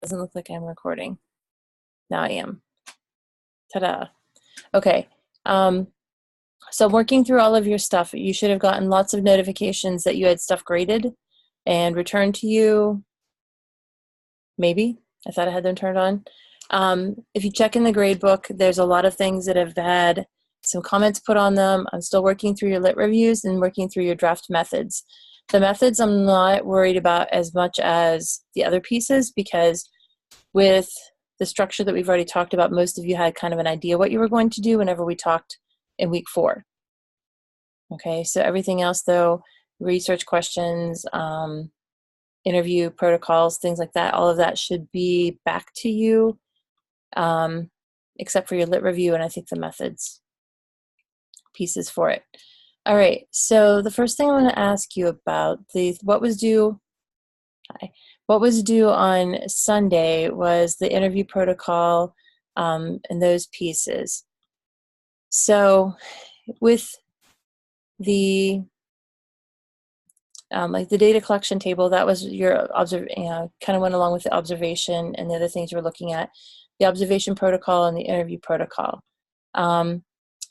Doesn't look like I'm recording. Now I am. Ta-da. Okay. So working through all of your stuff, you should have gotten lots of notifications that you had stuff graded and returned to you. Maybe. I thought I had them turned on. If you check in the grade book, there's a lot of things that have had some comments put on them. I'm still working through your lit reviews and working through your draft methods. The methods I'm not worried about as much as the other pieces, because with the structure that we've already talked about, most of you had kind of an idea what you were going to do whenever we talked in week 4. Okay, so everything else though, research questions, interview protocols, things like that, all of that should be back to you, except for your lit review and I think the methods pieces for it. All right, so the first thing I want to ask you about, what was due on Sunday was the interview protocol and those pieces. So with the like the data collection table, that was your kind of went along with the observation and the other things you were looking at, the observation protocol and the interview protocol.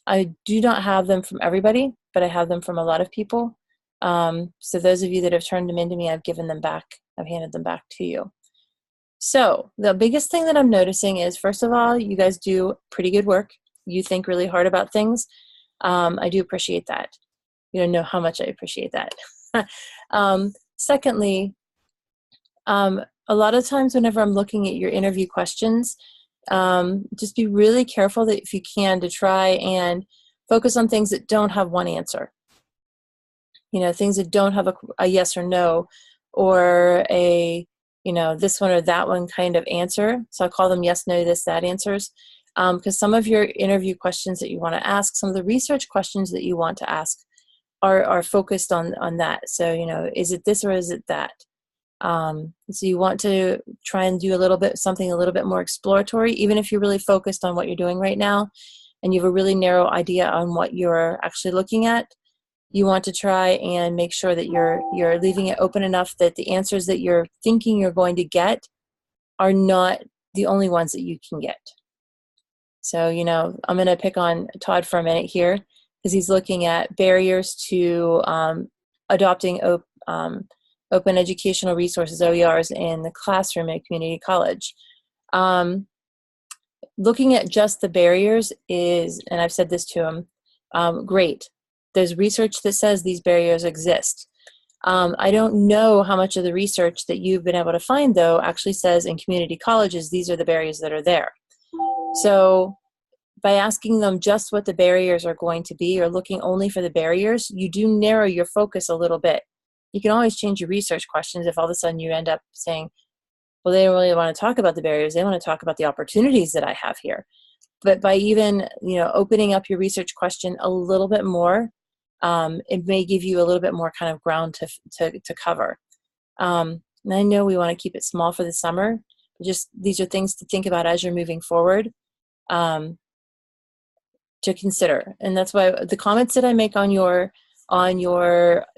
I do not have them from everybody, but I have them from a lot of people. So those of you that have turned them into me, I've given them back. I've handed them back to you. So the biggest thing that I'm noticing is, first of all, you guys do pretty good work. You think really hard about things. I do appreciate that. You don't know how much I appreciate that. Secondly, a lot of times whenever I'm looking at your interview questions, just be really careful that if you can to try and focus on things that don't have one answer. You know, things that don't have a yes or no or a, this one or that one kind of answer. So I call them yes, no, this, that answers. Because some of your interview questions that you want to ask, some of the research questions that you want to ask are focused on that. So, is it this or is it that? So you want to try and do something a little bit more exploratory, even if you're really focused on what you're doing right now and you have a really narrow idea on what you're actually looking at. You want to try and make sure that you're leaving it open enough that the answers that you're thinking you're going to get are not the only ones that you can get. So, I'm going to pick on Todd for a minute here because he's looking at barriers to adopting open educational resources, OERs, in the classroom at community college. Looking at just the barriers is, and I've said this to him, great. There's research that says these barriers exist. I don't know how much of the research that you've been able to find, though, actually says in community colleges, these are the barriers that are there. So by asking them just what the barriers are going to be or looking only for the barriers, you do narrow your focus a little bit. You can always change your research questions if all of a sudden you end up saying, well, they don't really want to talk about the barriers. They want to talk about the opportunities that I have here. But by even, opening up your research question a little bit more, it may give you a little bit more kind of ground to cover. And I know we want to keep it small for the summer, but just these are things to think about as you're moving forward, to consider. And that's why the comments that I make on your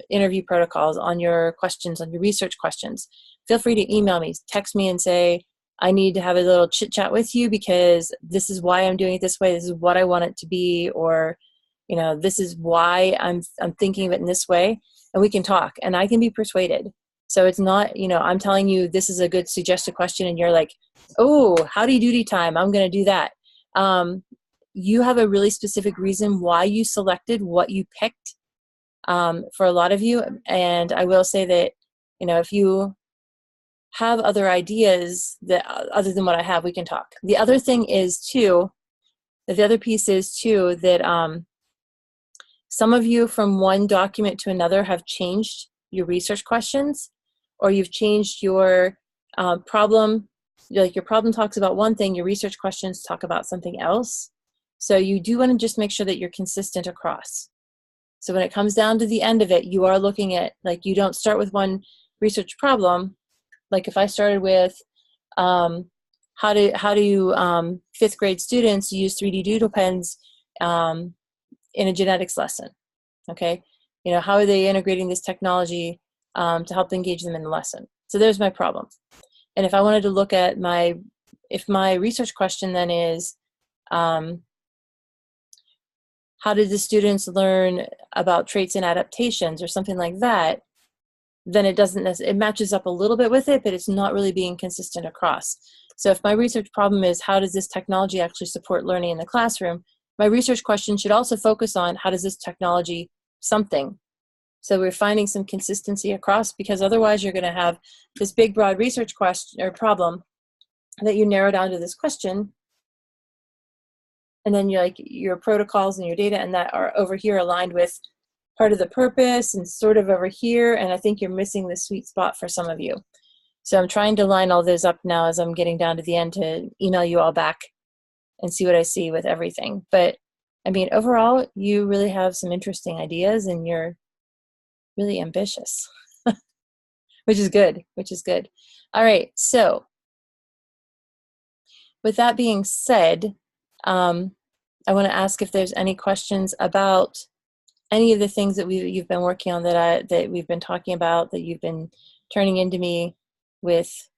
interview protocols, on your questions, on your research questions, feel free to email me, text me and say, I need to have a little chit chat with you because this is why I'm doing it this way. This is what I want it to be, or, this is why I'm thinking of it in this way, and we can talk and I can be persuaded. So it's not, I'm telling you, this is a good suggested question. And you're like, oh, howdy doody time. I'm going to do that. You have a really specific reason why you selected what you picked, for a lot of you. And I will say that, if you have other ideas that other than what I have, we can talk. The other thing is too, the other piece is too, that some of you from one document to another have changed your research questions, or you've changed your problem. Like your problem talks about one thing, your research questions talk about something else. So you do want to just make sure that you're consistent across. So when it comes down to the end of it, you are looking at, like, you don't start with one research problem. Like if I started with how do 5th grade students use 3D doodle pens in a genetics lesson, okay? How are they integrating this technology to help engage them in the lesson? So there's my problem. And if I wanted to look at if my research question then is, how did the students learn about traits and adaptations or something like that, then it matches up a little bit with it, but it's not really being consistent across. So if my research problem is, how does this technology actually support learning in the classroom, my research question should also focus on, how does this technology something? So we're finding some consistency across, because otherwise you're going to have this big, broad research question or problem that you narrow down to this question. And then your protocols and your data and that are over here aligned with part of the purpose and sort of over here. And I think you're missing the sweet spot for some of you. So I'm trying to line all those up now as I'm getting down to the end to email you all back and see what I see with everything. But I mean, overall, you really have some interesting ideas and you're really ambitious, which is good, All right, so with that being said, I want to ask if there's any questions about any of the things that you've been working on that we've been talking about, that you've been turning into me with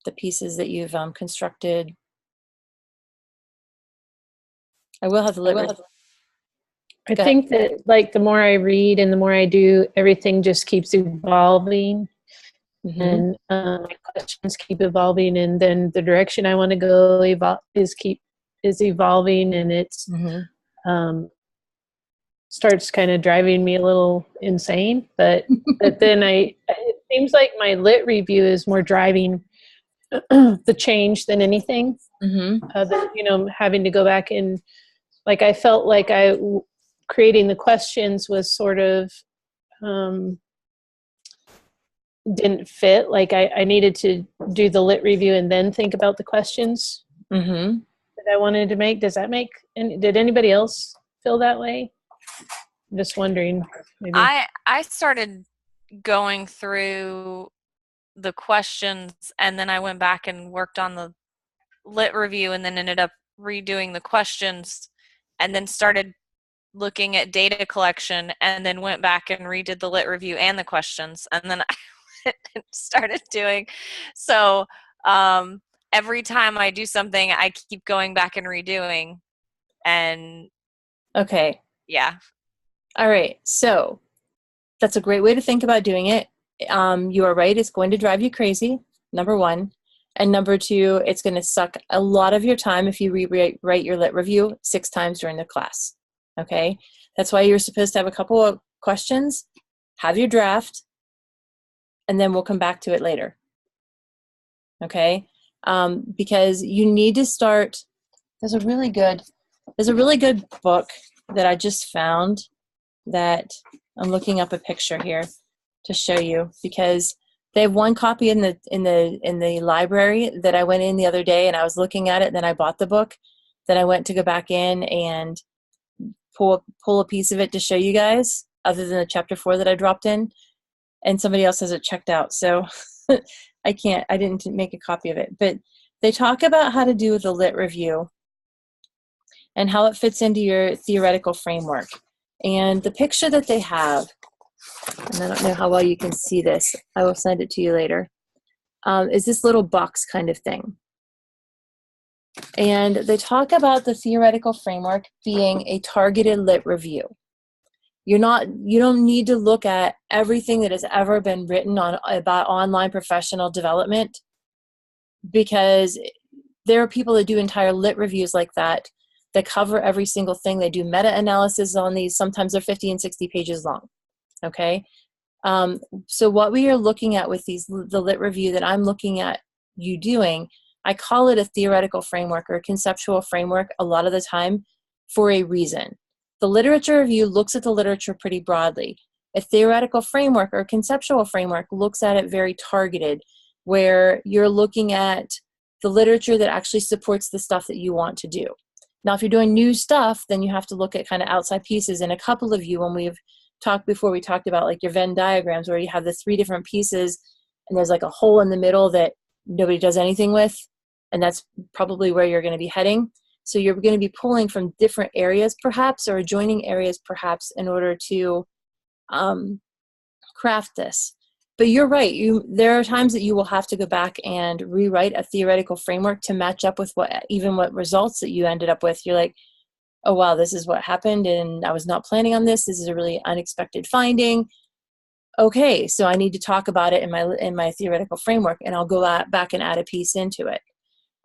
the pieces that you've constructed. I will have the lit. I think that like the more I read and the more I do, everything just keeps evolving. Mm-hmm. And my questions keep evolving, and then the direction I want to go is evolving, and it's starts kind of driving me a little insane. But then it seems like my lit review is more driving the change than anything. That, having to go back and like I felt like creating the questions was sort of didn't fit. Like I needed to do the lit review and then think about the questions that I wanted to make. Does that make? And did anybody else feel that way? I'm just wondering. Maybe. I started going through the questions, and then I went back and worked on the lit review, and then ended up redoing the questions, and then started looking at data collection, and then went back and redid the lit review and the questions, and then I started doing so. Every time I do something, I keep going back and redoing, and okay, yeah. All right, so that's a great way to think about doing it. You are right, it's going to drive you crazy, number one. And number two, it's going to suck a lot of your time if you rewrite your lit review 6 times during the class, okay? That's why you're supposed to have a couple of questions, have your draft, and then we'll come back to it later, okay? Because you need to start, there's a really good book that I just found that I'm looking up a picture here to show you, because they have one copy in the library that I went in the other day, and I was looking at it, then I bought the book. Then I went to go back in and pull a piece of it to show you guys, other than the chapter 4 that I dropped in, and somebody else has it checked out. So I didn't make a copy of it. But they talk about how to do the lit review and how it fits into your theoretical framework. And the picture that they have, and I don't know how well you can see this, I will send it to you later, is this little box kind of thing. And they talk about the theoretical framework being a targeted lit review. You don't need to look at everything that has ever been written about online professional development, because there are people that do entire lit reviews like that cover every single thing. They do meta-analysis on these. Sometimes they're 50 and 60 pages long. Okay. So what we are looking at with the lit review that I'm looking at you doing, I call it a theoretical framework or a conceptual framework a lot of the time for a reason. The literature review looks at the literature pretty broadly. A theoretical framework or a conceptual framework looks at it very targeted, where you're looking at the literature that actually supports the stuff that you want to do. Now, if you're doing new stuff, then you have to look at kind of outside pieces. And a couple of you, when we've talked before, we talked about like your Venn diagrams, where you have the 3 different pieces and there's like a hole in the middle that nobody does anything with. And that's probably where you're going to be heading. So you're going to be pulling from different areas perhaps, or adjoining areas perhaps, in order to craft this. But you're right. There are times that you will have to go back and rewrite a theoretical framework to match up with what results that you ended up with. You're like, oh wow, this is what happened, and I was not planning on this. This is a really unexpected finding. Okay, so I need to talk about it in my theoretical framework, and I'll go back and add a piece into it.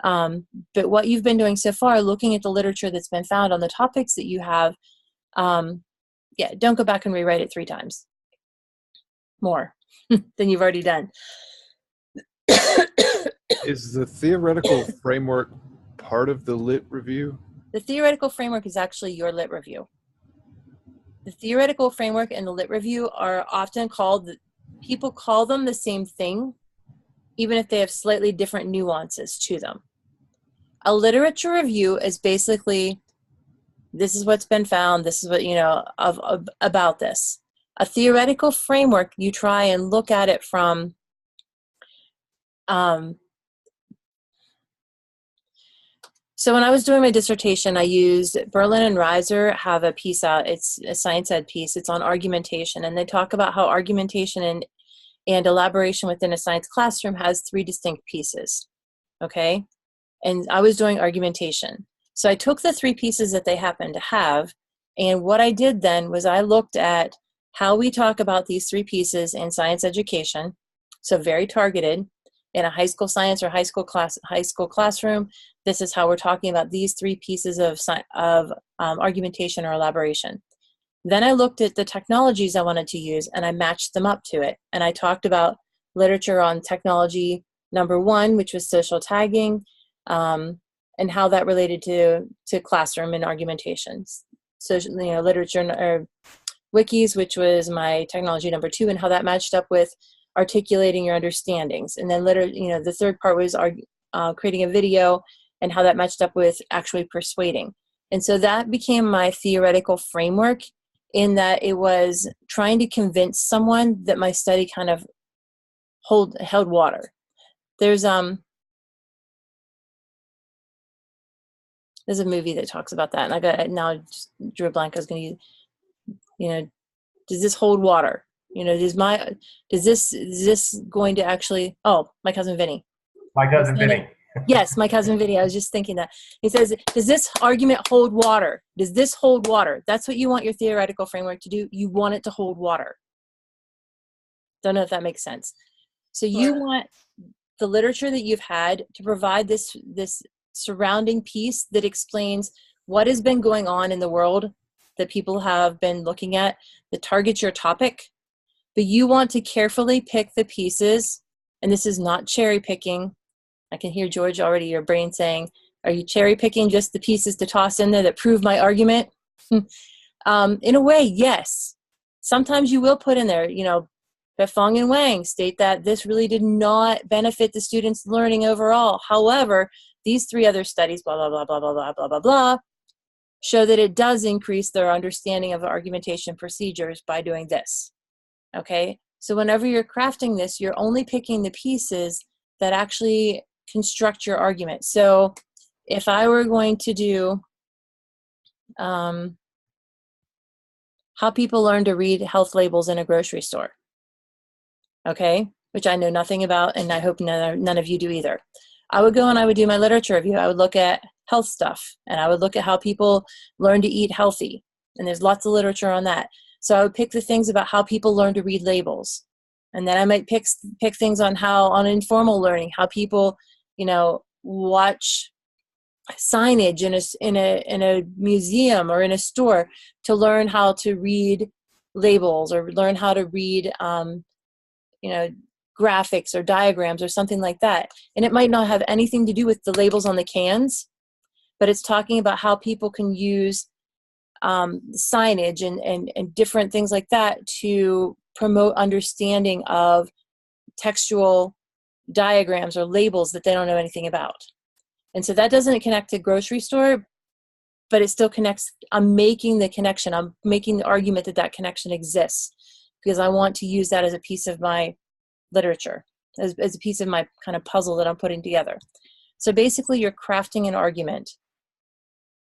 But what you've been doing so far, looking at the literature that's been found on the topics that you have, don't go back and rewrite it 3 times more than you've already done. Is the theoretical framework part of the lit review? The theoretical framework is actually your lit review. The theoretical framework and the lit review are often people call them the same thing, even if they have slightly different nuances to them. A literature review is basically, this is what's been found, this is what, about this. A theoretical framework, you try and look at it from so when I was doing my dissertation, I used Berlin and Reiser have a piece out. It's a science ed piece. It's on argumentation, and they talk about how argumentation and elaboration within a science classroom has 3 distinct pieces. Okay, and I was doing argumentation, so I took the 3 pieces that they happen to have, and what I did then was I looked at how we talk about these 3 pieces in science education, so very targeted in a high school science or high school classroom. This is how we're talking about these 3 pieces of argumentation or elaboration. Then I looked at the technologies I wanted to use, and I matched them up to it. And I talked about literature on technology number 1, which was social tagging, and how that related to classroom and argumentations. So, literature or wikis, which was my technology number 2, and how that matched up with articulating your understandings. And then the third part was creating a video, and how that matched up with actually persuading. And so that became my theoretical framework, in that it was trying to convince someone that my study kind of held water. There's a movie that talks about that, and I just drew a blank. I was going to use, does this hold water? Is this going to actually, My Cousin Vinny. My Cousin Vinny. Yes, My Cousin Vinny. I was just thinking that. He says, does this argument hold water? Does this hold water? That's what you want your theoretical framework to do. You want it to hold water. Don't know if that makes sense. So you want the literature that you've had to provide this surrounding piece that explains what has been going on in the world that people have been looking at, that targets your topic. But you want to carefully pick the pieces, and this is not cherry picking. I can hear, George, already your brain saying, are you cherry picking just the pieces to toss in there that prove my argument? In a way, yes. Sometimes you will put in there, Befong and Wang state that this really did not benefit the students' learning overall. However, these 3 other studies, blah, blah, blah, blah, blah, blah, blah, blah, blah, show that it does increase their understanding of argumentation procedures by doing this. Okay? So whenever you're crafting this, you're only picking the pieces that actually construct your argument. So if I were going to do how people learn to read health labels in a grocery store, okay, which I know nothing about, and I hope none of you do either. I would go and I would do my literature review. I would look at health stuff, and I would look at how people learn to eat healthy, and there's lots of literature on that. So I would pick the things about how people learn to read labels. And then I might pick things on informal learning, how people, watch signage in a museum or in a store to learn how to read labels, or learn how to read, graphics or diagrams or something like that. And it might not have anything to do with the labels on the cans, but it's talking about how people can use signage and different things like that to promote understanding of textual diagrams or labels that they don't know anything about. And so that doesn't connect to grocery store, but it still connects. I'm making the connection. I'm making the argument that connection exists, because I want to use that as a piece of my literature, as a piece of my kind of puzzle that I'm putting together. So basically you're crafting an argument.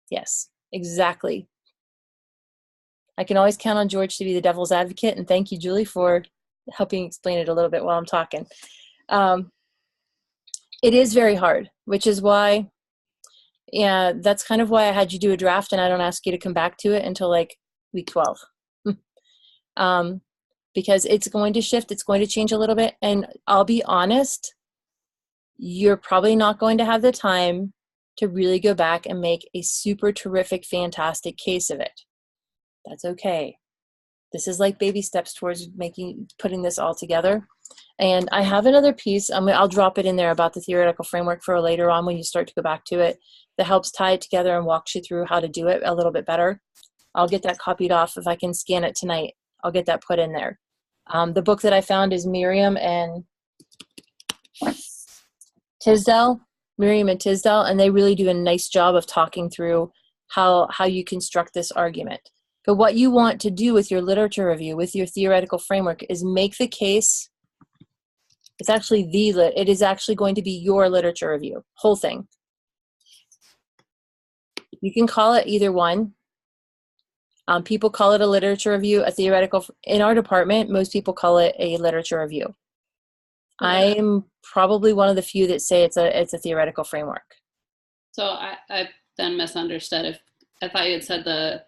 Yes, exactly. I can always count on George to be the devil's advocate, and thank you, Julie, for helping explain it a little bit while I'm talking. It is very hard, which is why, yeah, that's kind of why I had you do a draft and I don't ask you to come back to it until like week 12. Because it's going to shift, it's going to change a little bit. And I'll be honest, you're probably not going to have the time to really go back and make a super terrific, fantastic case of it. That's okay. This is like baby steps towards putting this all together. And I have another piece, I'll drop it in there about the theoretical framework for later on when you start to go back to it, that helps tie it together and walks you through how to do it a little bit better. I'll get that copied off. If I can scan it tonight, I'll get that put in there. The book that I found is Miriam and Tisdale, and they really do a nice job of talking through how you construct this argument. But what you want to do with your literature review, with your theoretical framework, is make the case. It's actually it is actually going to be your literature review, whole thing. You can call it either one. People call it a literature review, a theoretical. In our department, most people call it a literature review. I'm probably one of the few that say it's a theoretical framework. So I then misunderstood. If I thought you had said the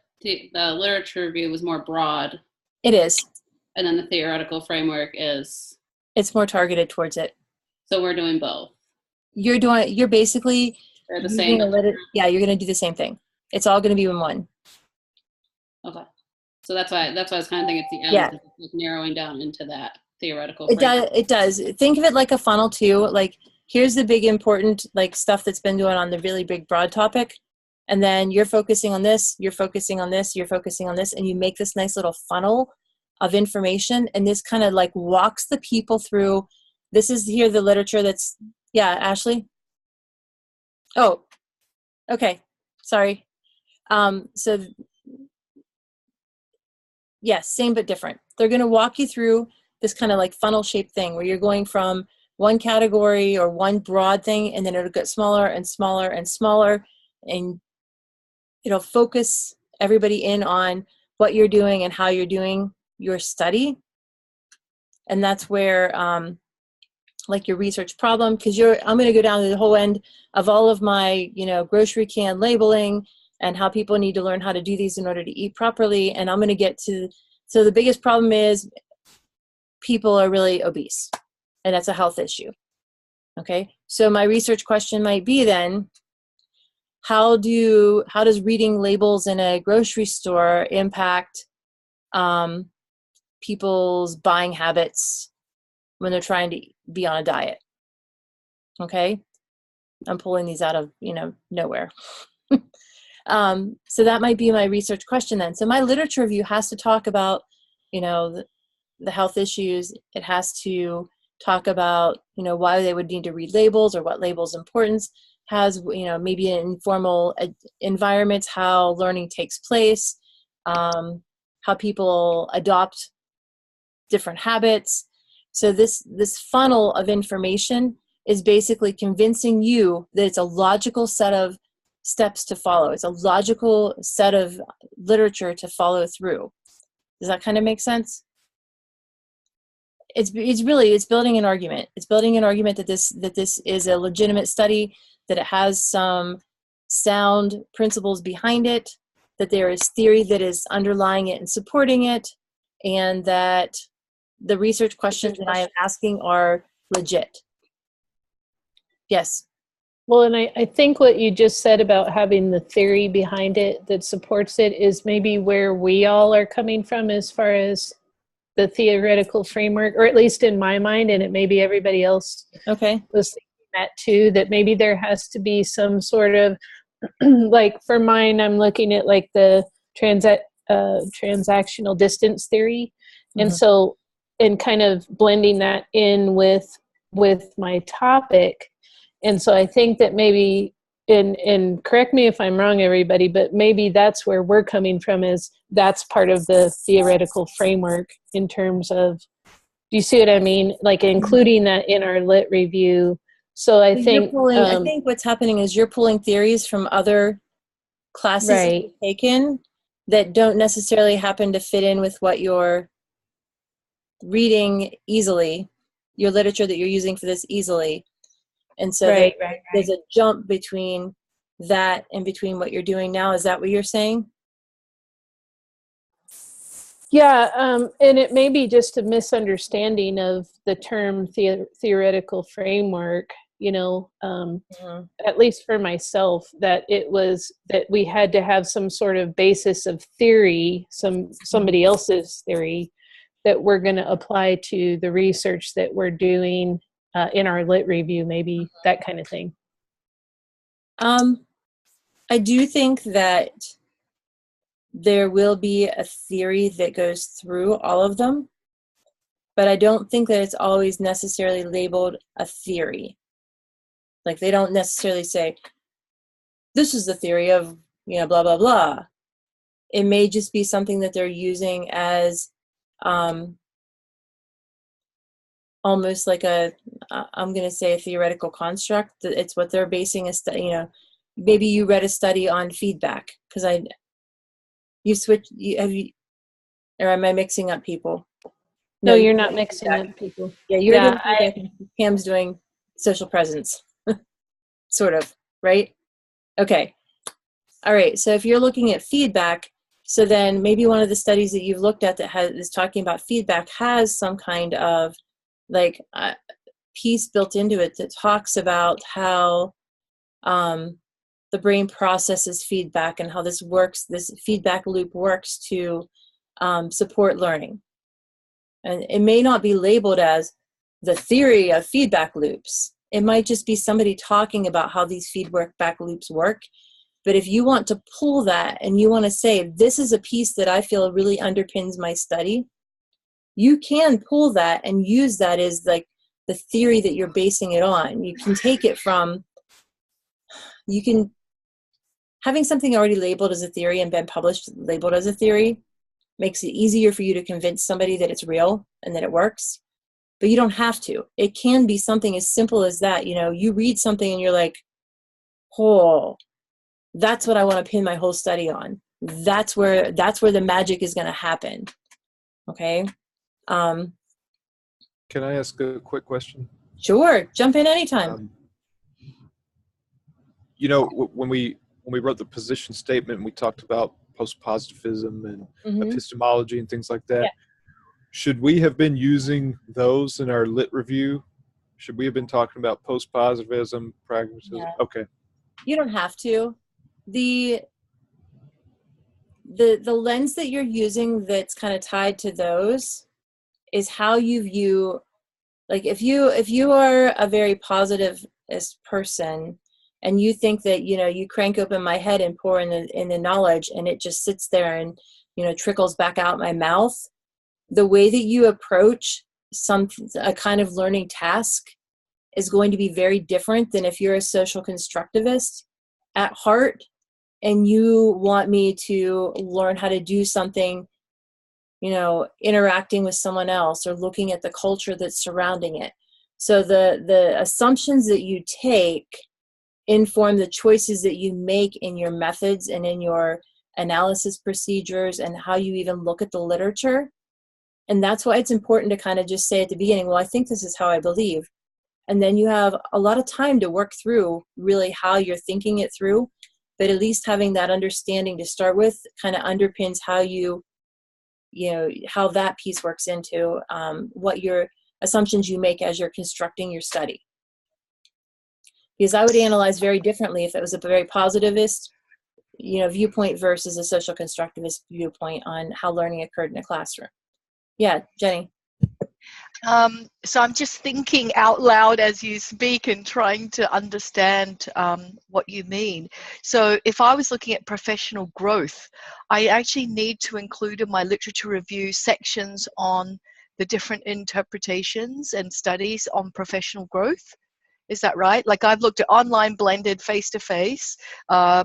literature review was more broad. It is. And then the theoretical framework is. It's more targeted towards it. So we're doing both. You're basically. They're the same. Yeah, you're going to do the same thing. It's all going to be in one. Okay. So that's why I was kind of thinking at the end, yeah. Like narrowing down into that theoretical framework. It does. Think of it like a funnel too. Like, here's the big important like stuff that's been going on the really big broad topic. And then you're focusing on this, you're focusing on this, you're focusing on this, and you make this nice little funnel of information. And this kind of like walks the people through. This is here the literature that's, yeah, Ashley? Oh, okay. Sorry. So yes, same but different. They're going to walk you through this kind of like funnel shaped thing where you're going from one category or one broad thing, and then it'll get smaller and smaller and smaller, and it'll focus everybody in on what you're doing and how you're doing your study. And that's where like your research problem, because I'm going to go down to the whole end of all of my, grocery can labeling and how people need to learn how to do these in order to eat properly. And I'm going to get to, so the biggest problem is people are really obese, and that's a health issue. Okay. So my research question might be then, how does reading labels in a grocery store impact people's buying habits when they're trying to be on a diet? Okay. I'm pulling these out of, nowhere. So that might be my research question then. So my literature review has to talk about, the health issues. It has to talk about, why they would need to read labels or what labels' importance has, maybe in informal environments, how learning takes place, how people adopt different habits. So this funnel of information is basically convincing you that it's a logical set of steps to follow. It's a logical set of literature to follow through. Does that kind of make sense? It's building an argument. It's building an argument that this is a legitimate study, that it has some sound principles behind it, that there is theory that is underlying it and supporting it, and that the research questions that I am asking are legit. Yes. Well, and I think what you just said about having the theory behind it that supports it is maybe where we all are coming from as far as the theoretical framework, or at least in my mind, and it may be everybody else okay. was thinking that too, that maybe there has to be some sort of, like for mine, I'm looking at like the transactional distance theory. Mm-hmm. And so, and kind of blending that in with my topic. And so I think that maybe, and correct me if I'm wrong, everybody, but maybe that's where we're coming from, is that's part of the theoretical framework in terms of, do you see what I mean? Like including that in our lit review. So I think I think what's happening is you're pulling theories from other classes right. you've taken that don't necessarily happen to fit in with what your reading easily, your literature that you're using for this easily. And so Right. there's a jump between that and between what you're doing now. Is that what you're saying? Yeah, and it may be just a misunderstanding of the term theoretical framework, at least for myself, that it was that we had to have some sort of basis of theory, somebody else's theory that we're going to apply to the research that we're doing in our lit review, maybe that kind of thing. I do think that there will be a theory that goes through all of them, but I don't think that it's always necessarily labeled a theory. Like they don't necessarily say, this is the theory of, blah, blah, blah. It may just be something that they're using as almost like I'm going to say a theoretical construct. It's what they're basing a study, maybe you read a study on feedback, because or am I mixing up people? No, you're not mixing up people. Yeah, you're doing feedback. Pam's doing social presence, sort of, right? Okay. All right. So if you're looking at feedback, so then maybe one of the studies that you've looked at that is talking about feedback has some kind of like piece built into it that talks about how the brain processes feedback and how this feedback loop works to support learning. And it may not be labeled as the theory of feedback loops. It might just be somebody talking about how these feedback loops work. But if you want to pull that and you want to say, this is a piece that I feel really underpins my study, you can pull that and use that as like the theory that you're basing it on. You can take it from, having something already labeled as a theory and been published labeled as a theory makes it easier for you to convince somebody that it's real and that it works. But you don't have to. It can be something as simple as that. You read something and you're like, oh, that's what I want to pin my whole study on. That's where the magic is going to happen. Okay. Can I ask a quick question? Sure. Jump in anytime. When we wrote the position statement, we talked about post-positivism and epistemology and things like that. Yeah. Should we have been using those in our lit review? Should we have been talking about post-positivism, pragmatism? Yeah. Okay. You don't have to. The lens that you're using that's kind of tied to those is how you view, like if you are a very positivist person and you think that you crank open my head and pour in the knowledge and it just sits there and trickles back out my mouth, the way that you approach a kind of learning task is going to be very different than if you're a social constructivist at heart and you want me to learn how to do something, interacting with someone else or looking at the culture that's surrounding it. So the assumptions that you take inform the choices that you make in your methods and in your analysis procedures and how you even look at the literature. And that's why it's important to kind of just say at the beginning, well, I think this is how I believe. And then you have a lot of time to work through really how you're thinking it through. But at least having that understanding to start with kind of underpins how how that piece works into what your assumptions you make as you're constructing your study. Because I would analyze very differently if it was a very positivist, viewpoint versus a social constructivist viewpoint on how learning occurred in a classroom. Yeah, Jenny. So I'm just thinking out loud as you speak and trying to understand what you mean. So if I was looking at professional growth, I actually need to include in my literature review sections on the different interpretations and studies on professional growth. Is that right? Like I've looked at online, blended, face-to-face,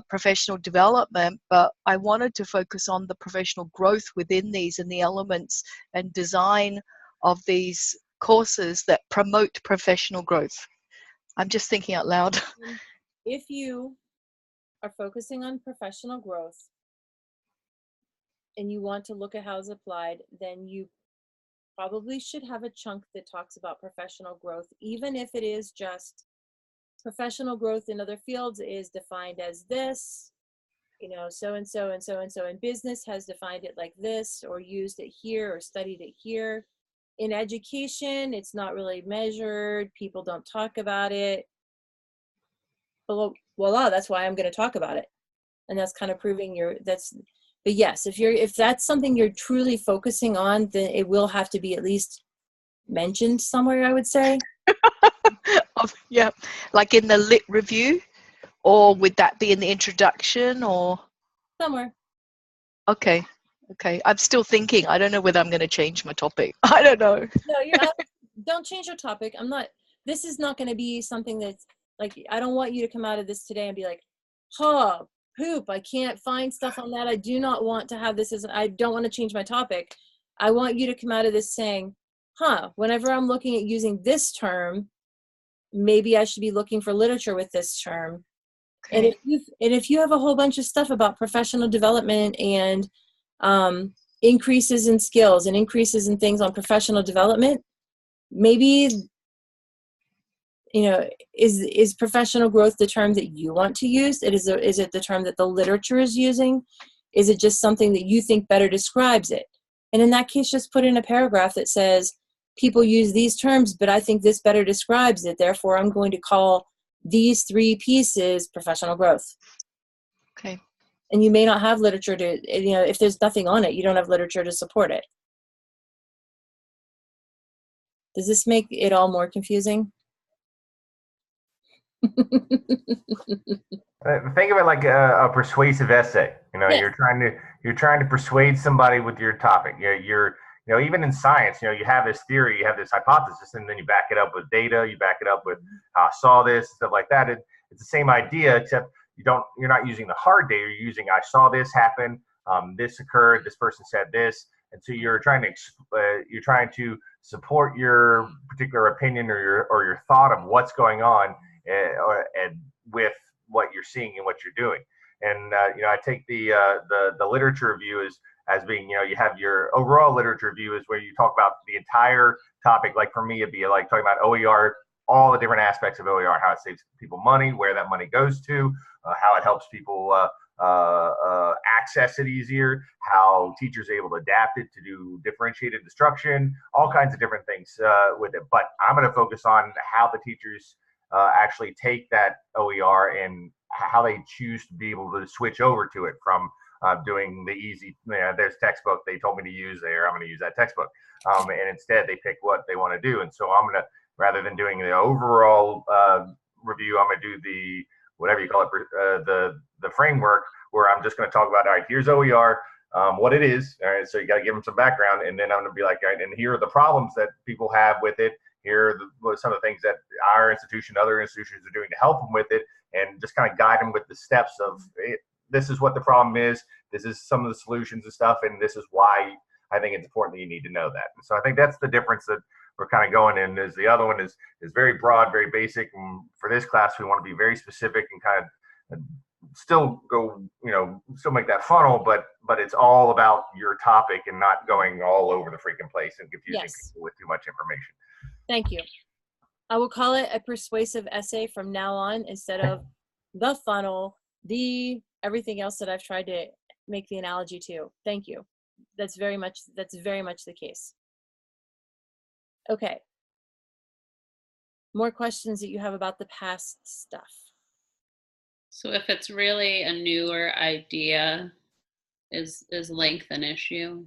professional development, but I wanted to focus on the professional growth within these and the elements and design of these courses that promote professional growth. I'm just thinking out loud. If you are focusing on professional growth and you want to look at how it's applied, then you probably should have a chunk that talks about professional growth, even if it is just professional growth in other fields is defined as this, so and so and so and so, and business has defined it like this, or used it here, or studied it here. In education, it's not really measured. People don't talk about it. Voila, that's why I'm going to talk about it. And that's kind of proving but yes, if that's something you're truly focusing on, then it will have to be at least mentioned somewhere, I would say. Yeah, like in the lit review, or would that be in the introduction, or Somewhere. okay, I'm still thinking. I don't know whether I'm going to change my topic. I don't know. No, don't change your topic. This is not going to be something that's like, I don't want you to come out of this today and be like, poop, I can't find stuff on that. I do not want to have this I don't want to change my topic. I want you to come out of this saying, whenever I'm looking at using this term, maybe I should be looking for literature with this term. Okay. And if you have a whole bunch of stuff about professional development and increases in skills and increases in things on professional development, maybe, is professional growth the term that you want to use? Is it the term that the literature is using? Is it just something that you think better describes it? And in that case, just put in a paragraph that says, people use these terms, but I think this better describes it. Therefore, I'm going to call these 3 pieces professional growth. Okay. And you may not have literature if there's nothing on it, you don't have literature to support it. Does this make it all more confusing? Think of it like a persuasive essay. Yes. You're trying to persuade somebody with your topic. You're even in science, you have this theory, you have this hypothesis, and then you back it up with data, you back it up with I saw this, stuff like that. It's the same idea, except you're not using the hard data. You're using I saw this happen, this occurred, this person said this, and so you're trying to support your particular opinion or your thought of what's going on, and with what you're seeing and what you're doing. And I take the literature review as being, you have your overall literature review is where you talk about the entire topic. Like for me, it'd be like talking about OER, all the different aspects of OER, how it saves people money, where that money goes to, how it helps people access it easier, how teachers are able to adapt it to do differentiated instruction, all kinds of different things with it. But I'm going to focus on how the teachers actually take that OER and how they choose to be able to switch over to it from doing the easy, there's textbook they told me to use there, I'm going to use that textbook. And instead they pick what they want to do. And so I'm going to, rather than doing the overall review, I'm going to do the, whatever you call it, the framework, where I'm just going to talk about, all right, here's OER, what it is. All right, so you got to give them some background. And then I'm going to be like, all right, and here are the problems that people have with it. Here are some of the things that our institution, other institutions are doing to help them with it, and just kind of guide them with the steps of this is what the problem is, this is some of the solutions and stuff, and this is why I think it's important that you need to know that. And so I think that's the difference that we're kind of going in. Is the other one is very broad, very basic, and for this class we want to be very specific and kind of still go, still make that funnel, but it's all about your topic and not going all over the freaking place and confusing people with too much information. Thank you. I will call it a persuasive essay from now on, instead of the funnel, everything else that I've tried to make the analogy to. Thank you. That's very much the case. Okay. More questions that you have about the past stuff? So if it's really a newer idea, is length an issue?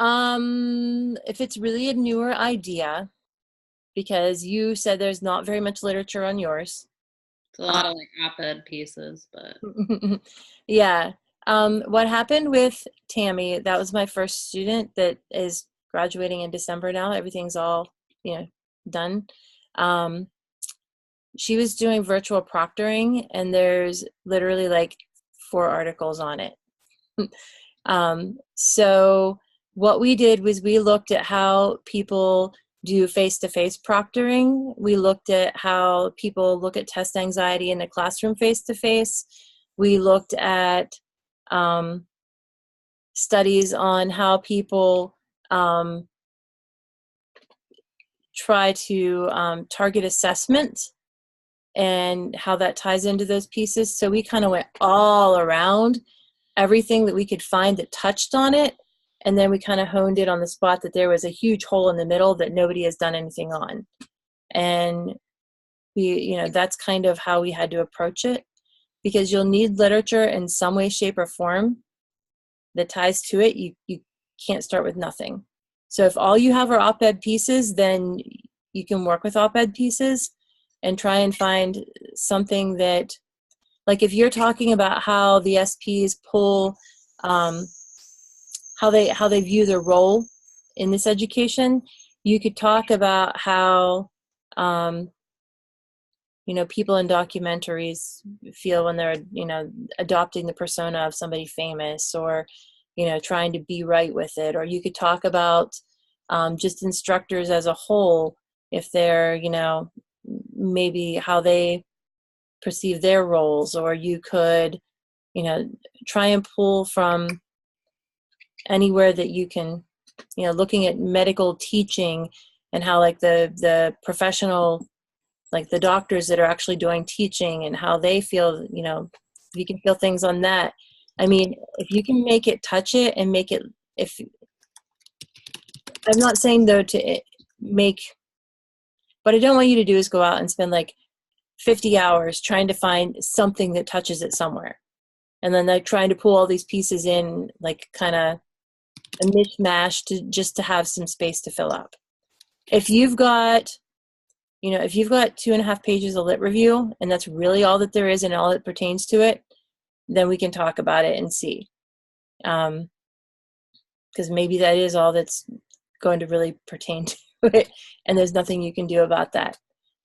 If it's really a newer idea, because you said there's not very much literature on yours. It's a lot of like op-ed pieces, but yeah. What happened with Tammy, that was my first student that is graduating in December now. Everything's all, done. She was doing virtual proctoring, and there's literally like 4 articles on it. So what we did was we looked at how people do face-to-face proctoring. We looked at how people look at test anxiety in the classroom face-to-face. We looked at studies on how people try to target assessment and how that ties into those pieces. So we kind of went all around everything that we could find that touched on it. And then we kind of honed it on the spot that there was a huge hole in the middle that nobody has done anything on. And that's kind of how we had to approach it, because you'll need literature in some way, shape, or form that ties to it. You can't start with nothing. So if all you have are op-ed pieces, then you can work with op-ed pieces and try and find something that, like if you're talking about how the SPs pull, how they view their role in this education, you could talk about how people in documentaries feel when they're adopting the persona of somebody famous, or trying to be right with it. Or you could talk about just instructors as a whole, if they're maybe how they perceive their roles. Or you could try and pull from anywhere that you can, looking at medical teaching and how like the professional, like the doctors that are actually doing teaching and how they feel, you can feel things on that. I mean, if you can make it touch it and make it, I'm not saying though to make, what I don't want you to do is go out and spend like 50 hours trying to find something that touches it somewhere. And then like trying to pull all these pieces in, like kind of a mishmash just to have some space to fill up. If you've got 2.5 pages of lit review and that's really all that there is and all that pertains to it, then we can talk about it and see. Because maybe that is all that's going to really pertain to it, and there's nothing you can do about that.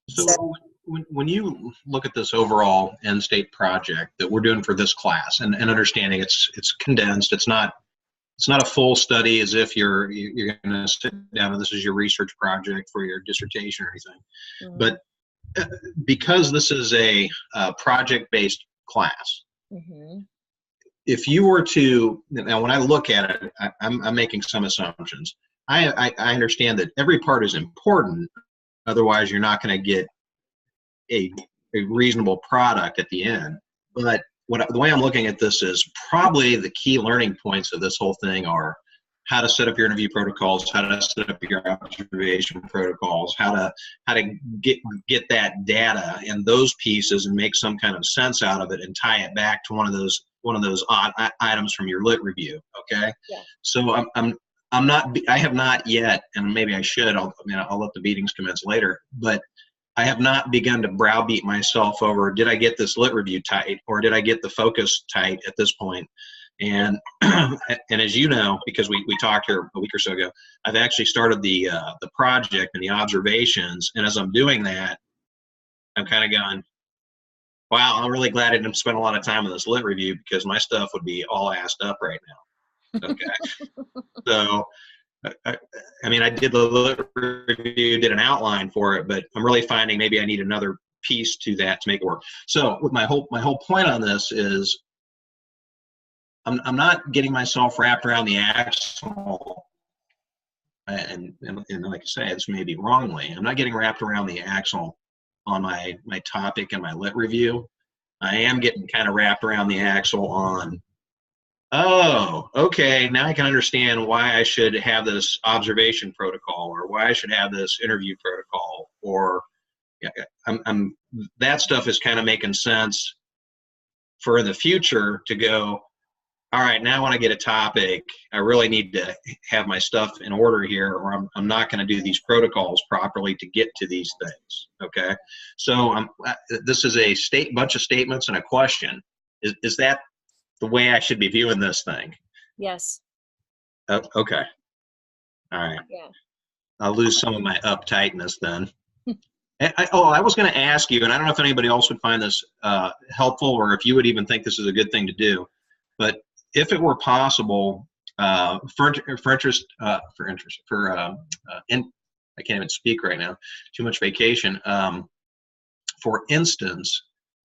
So when you look at this overall end state project that we're doing for this class, and understanding it's condensed, it's not a full study as if you're going to sit down and this is your research project for your dissertation or anything. Mm-hmm. But because this is a project-based class, mm-hmm. If you were to, now when I look at it, I'm making some assumptions. I understand that every part is important, otherwise you're not going to get a reasonable product at the end. But the way I'm looking at this is probably the key learning points of this whole thing are how to set up your interview protocols, how to set up your observation protocols, how to get that data and those pieces and make some kind of sense out of it and tie it back to one of those odd items from your lit review. Okay. Yeah. So I have not yet, and maybe I should. I'll let the beatings commence later, but I have not begun to browbeat myself over, did I get this lit review tight or did I get the focus tight at this point? And and as you know, because we talked here a week or so ago, I've actually started the project and the observations. And as I'm doing that, I'm kind of going, wow, I'm really glad I didn't spend a lot of time on this lit review because my stuff would be all assed up right now. Okay. So, I did the lit review, did an outline for it, but I'm really finding maybe I need another piece to that to make it work. So with my whole point on this is I'm not getting myself wrapped around the axle, and like I say, this may be wrongly, I'm not getting wrapped around the axle on my topic and my lit review. I am getting kind of wrapped around the axle on, oh, okay, now I can understand why I should have this observation protocol or why I should have this interview protocol, or that stuff is kind of making sense for the future to go, all right, now when I get a topic, I really need to have my stuff in order here, or I'm not going to do these protocols properly to get to these things, okay? So this is a bunch of statements and a question. Is that the way I should be viewing this thing? Yes. Okay. All right. Yeah. I'll lose some of my uptightness then. I was going to ask you, and I don't know if anybody else would find this helpful, or if you would even think this is a good thing to do, but if it were possible, I can't even speak right now, too much vacation. For instance,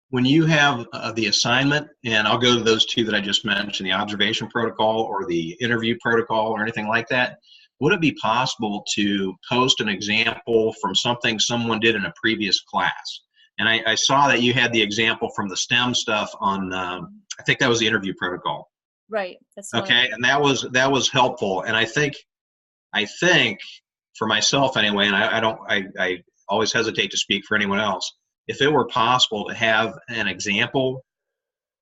when you have the assignment, and I'll go to those two that I just mentioned, the observation protocol or the interview protocol or anything like that, would it be possible to post an example from something someone did in a previous class? And I saw that you had the example from the STEM stuff on, I think that was the interview protocol. Right. That's Okay, and that was helpful. And I think for myself anyway, and I always hesitate to speak for anyone else. If it were possible to have an example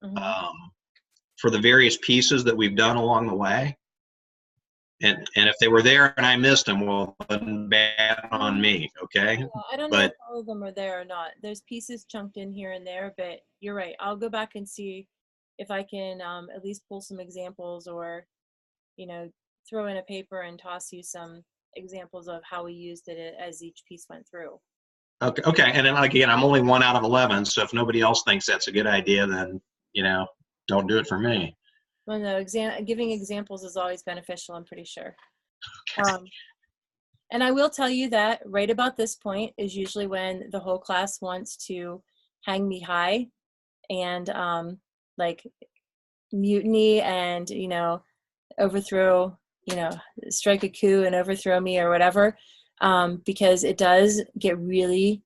for the various pieces that we've done along the way, and if they were there and I missed them, well, then bad on me, okay? Yeah, I don't know if all of them are there or not. There's pieces chunked in here and there, but you're right. I'll go back and see if I can at least pull some examples, or, you know, throw in a paper and toss you some examples of how we used it as each piece went through. Okay. And then again, I'm only 1 out of 11, so if nobody else thinks that's a good idea, then, you know, don't do it for me. Well, no, giving examples is always beneficial, I'm pretty sure. And I will tell you that right about this point is usually when the whole class wants to hang me high and like mutiny and, you know, overthrow, you know, strike a coup and overthrow me or whatever, because it does get really,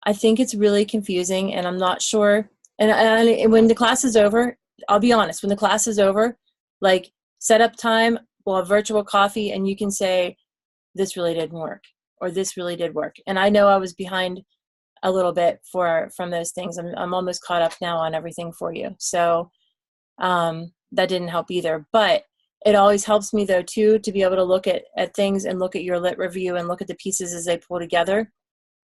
I think it's really confusing, and I'm not sure. And when the class is over, I'll be honest, when the class is over, like setup time, we'll have virtual coffee and you can say, this really didn't work, or this really did work. And I know I was behind a little bit from those things. I'm almost caught up now on everything for you. So that didn't help either. But it always helps me though too, to be able to look at things and look at your lit review and look at the pieces as they pull together.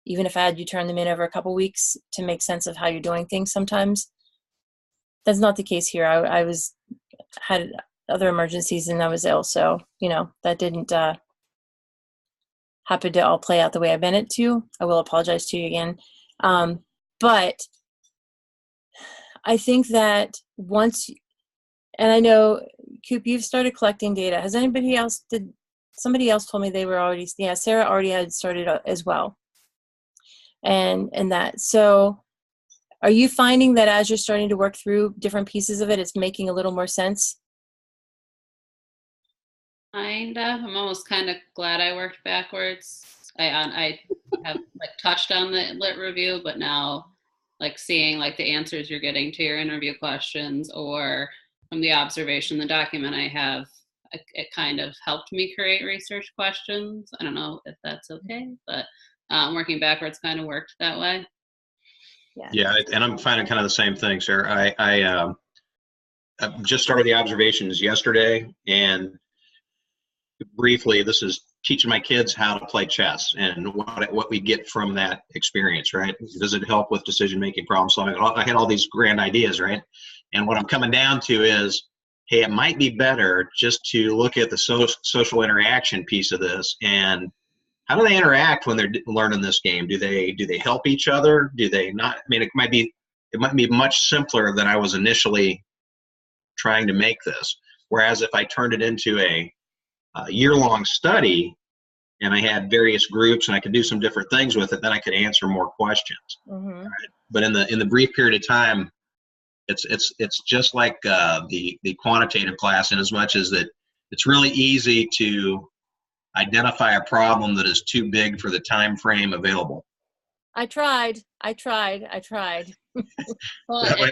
Even if I had you turn them in over a couple weeks to make sense of how you're doing things sometimes. That's not the case here. I had other emergencies and I was ill. So, you know, that didn't happen to all play out the way I meant it to. I will apologize to you again. But I think that once, and I know, Coop, you've started collecting data. Has anybody else, somebody else told me they were already, yeah, Sarah already had started as well. And that, so are you finding that as you're starting to work through different pieces of it, it's making a little more sense? Kind of. I'm almost kind of glad I worked backwards. I have like touched on the lit review, but now like seeing like the answers you're getting to your interview questions, or from the observation, the document I have, it kind of helped me create research questions. I don't know if that's okay, but working backwards kind of worked that way. Yeah, and I'm finding kind of the same thing, Sarah. I just started the observations yesterday, and briefly, this is teaching my kids how to play chess and what we get from that experience, right? Does it help with decision-making, problem solving? I had all these grand ideas, right? And what I'm coming down to is, hey, it might be better just to look at the social interaction piece of this, and how do they interact when they're learning this game? Do they help each other? Do they not? I mean, it might be much simpler than I was initially trying to make this. Whereas if I turned it into a year-long study and I had various groups and I could do some different things with it, then I could answer more questions. Right? But in the brief period of time, it's just like the quantitative class, in as much as that it's really easy to identify a problem that is too big for the time frame available. I tried. Well,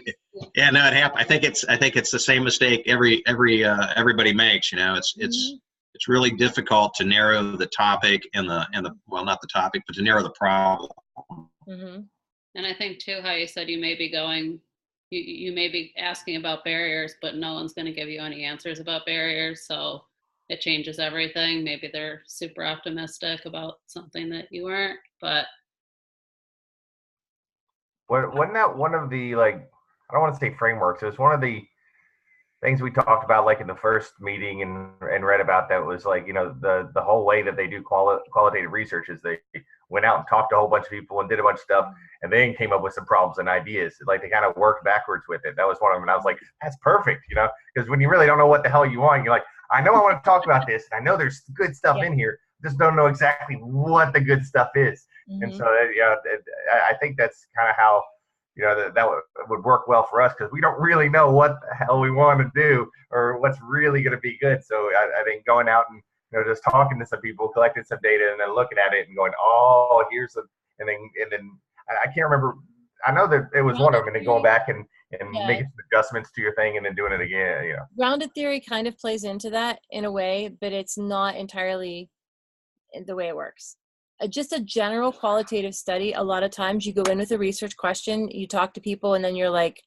Yeah, no, it happened. I think it's the same mistake everybody makes. You know, it's really difficult to narrow the topic and the well, not the topic, but to narrow the problem. And I think too, how you said you may be going, you may be asking about barriers, but no one's going to give you any answers about barriers. So it changes everything. Maybe they're super optimistic about something that you weren't, but. Wasn't that one of the, like, I don't want to say frameworks, it was one of the things we talked about, like in the first meeting and read about, that was like, you know, the whole way that they do qualitative research is they went out and talked to a whole bunch of people and did a bunch of stuff, and then came up with some problems and ideas. Like they kind of worked backwards with it. That was one of them. And I was like, that's perfect, you know, because when you really don't know what the hell you want, you're like, I know I want to talk about this, and I know there's good stuff in here, just don't know exactly what the good stuff is. And so, yeah, I think that's kind of how would work well for us, because we don't really know what the hell we want to do or what's really going to be good. So I think going out and just talking to some people, collecting some data, and then looking at it and going, oh, and then I can't remember. I know that it was one of them, and then going back and making some adjustments to your thing and then doing it again. Grounded theory kind of plays into that in a way, but it's not entirely the way it works. Just a general qualitative study, a lot of times you go in with a research question, you talk to people, and then you're like,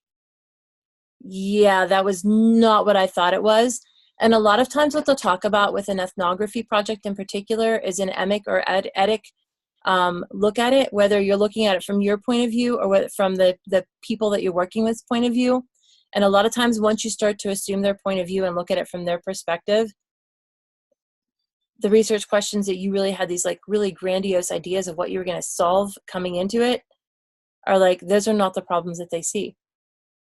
yeah, that was not what I thought it was. And a lot of times what they'll talk about with an ethnography project in particular is an EMIC or EDIC look at it, whether you're looking at it from your point of view or whether from the people that you're working with point of view. And a lot of times once you start to assume their point of view and look at it from their perspective, the research questions that you really had these like really grandiose ideas of what you were going to solve coming into it are like, those are not the problems that they see.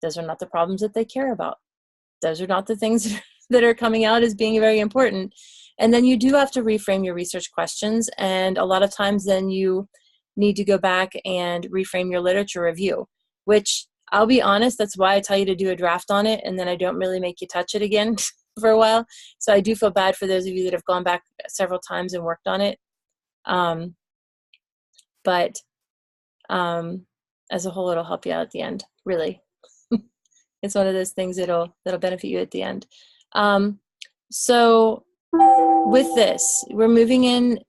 Those are not the problems that they care about. Those are not the things that are coming out as being very important. And then you do have to reframe your research questions. And a lot of times then you need to go back and reframe your literature review, which I'll be honest, that's why I tell you to do a draft on it. And then I don't really make you touch it again for a while. So I do feel bad for those of you that have gone back several times and worked on it. But as a whole, it'll help you out at the end, really. It's one of those things that'll benefit you at the end. So with this, we're moving in.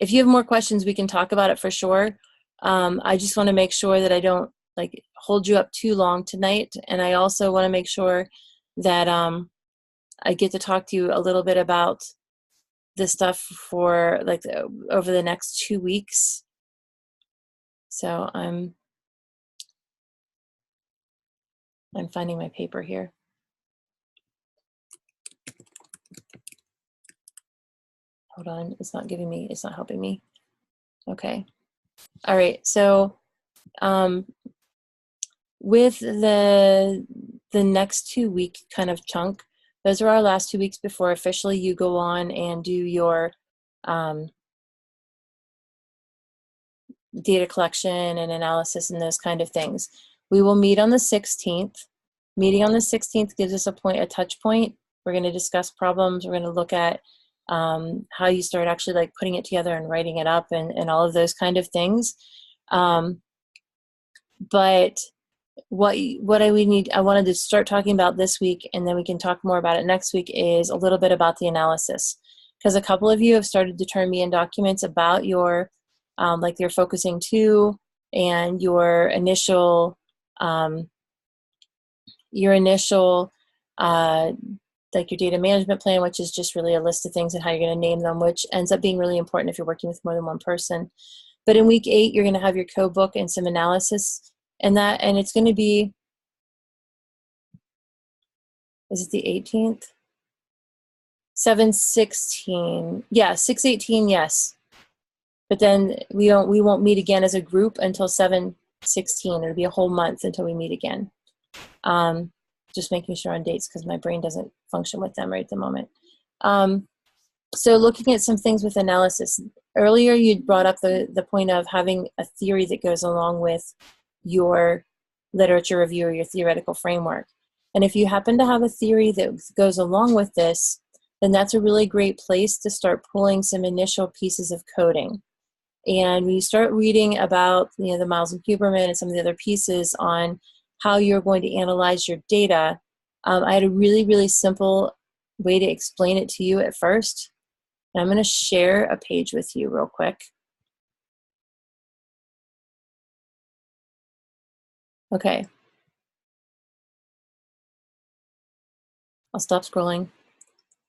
If you have more questions, we can talk about it for sure. I just want to make sure that I don't like hold you up too long tonight. And I also want to make sure that I get to talk to you a little bit about this stuff for like over the next 2 weeks. So I'm finding my paper here. Hold on, it's not helping me. Okay. All right, so with the next 2 week kind of chunk, those are our last 2 weeks before officially you go on and do your data collection and analysis and those kind of things. We will meet on the 16th. Meeting on the 16th gives us a touch point. We're going to discuss problems. We're going to look at how you start actually like putting it together and writing it up and all of those kind of things. But I wanted to start talking about this week, and then we can talk more about it next week, is a little bit about the analysis. Because a couple of you have started to turn me in documents about your, like your focusing 2 and your initial like your data management plan, which is just really a list of things and how you're going to name them, which ends up being really important if you're working with more than one person. But in week 8, you're going to have your code book and some analysis and it's going to be, is it the 18th? 7/16, yeah, 6/18, yes. But then we won't meet again as a group until 7/16. It'll be a whole month until we meet again. Just making sure on dates because my brain doesn't function with them right at the moment. So looking at some things with analysis. Earlier you brought up the point of having a theory that goes along with your literature review or your theoretical framework. And if you happen to have a theory that goes along with this, then that's a really great place to start pulling some initial pieces of coding. And when you start reading about the Miles and Kuperman and some of the other pieces on how you're going to analyze your data, I had a really, really simple way to explain it to you at first. And I'm going to share a page with you real quick. Okay. I'll stop scrolling.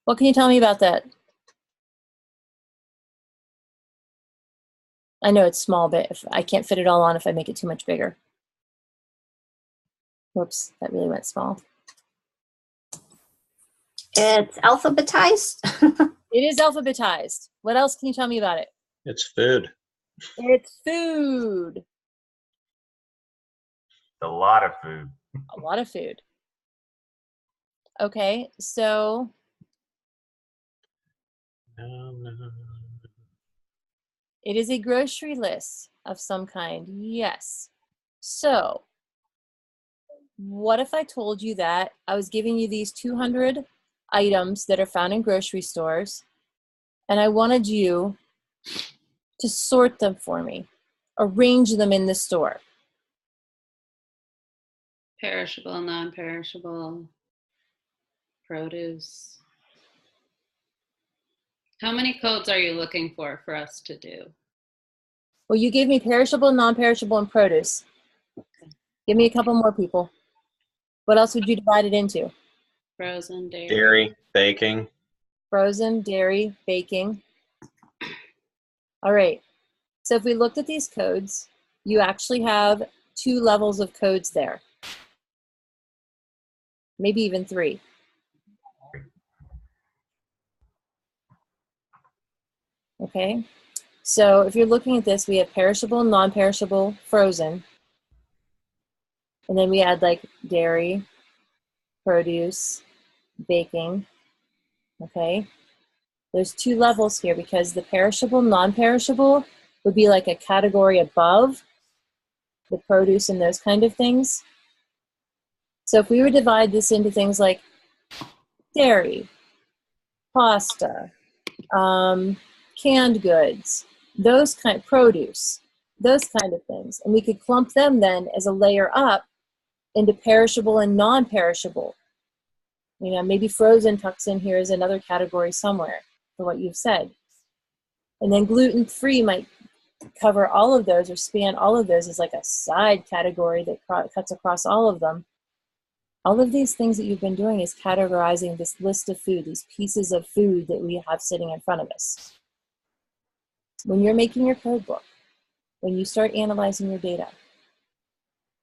What can you tell me about that? I know it's small, but if I can't fit it all on if I make it too much bigger. Whoops, that really went small. It's alphabetized. It is alphabetized. What else can you tell me about it? It's food. It's food. A lot of food. A lot of food. Okay, so it is a grocery list of some kind. Yes. So what if I told you that I was giving you these 200 items that are found in grocery stores, and I wanted you to sort them for me, arrange them in the store? Perishable, non-perishable, produce. How many codes are you looking for us to do? Well, you gave me perishable, non-perishable, and produce. Give me a couple more, people. What else would you divide it into? Frozen, Dairy, baking. Frozen, dairy, baking. All right. So if we looked at these codes, you actually have 2 levels of codes there. Maybe even 3. Okay. So if you're looking at this, we have perishable, non-perishable, frozen. And then we add like dairy, produce, baking. Okay. There's 2 levels here because the perishable, non-perishable would be like a category above the produce and those kind of things. So if we would divide this into things like dairy, pasta, canned goods, those kind, produce, those kind of things, and we could clump them then as a layer up into perishable and non-perishable. You know, maybe frozen tucks in here as another category somewhere for what you've said. And then gluten-free might cover all of those or span all of those as like a side category that cuts across all of them. All of these things that you've been doing is categorizing this list of food, these pieces of food that we have sitting in front of us. When you're making your code book, when you start analyzing your data,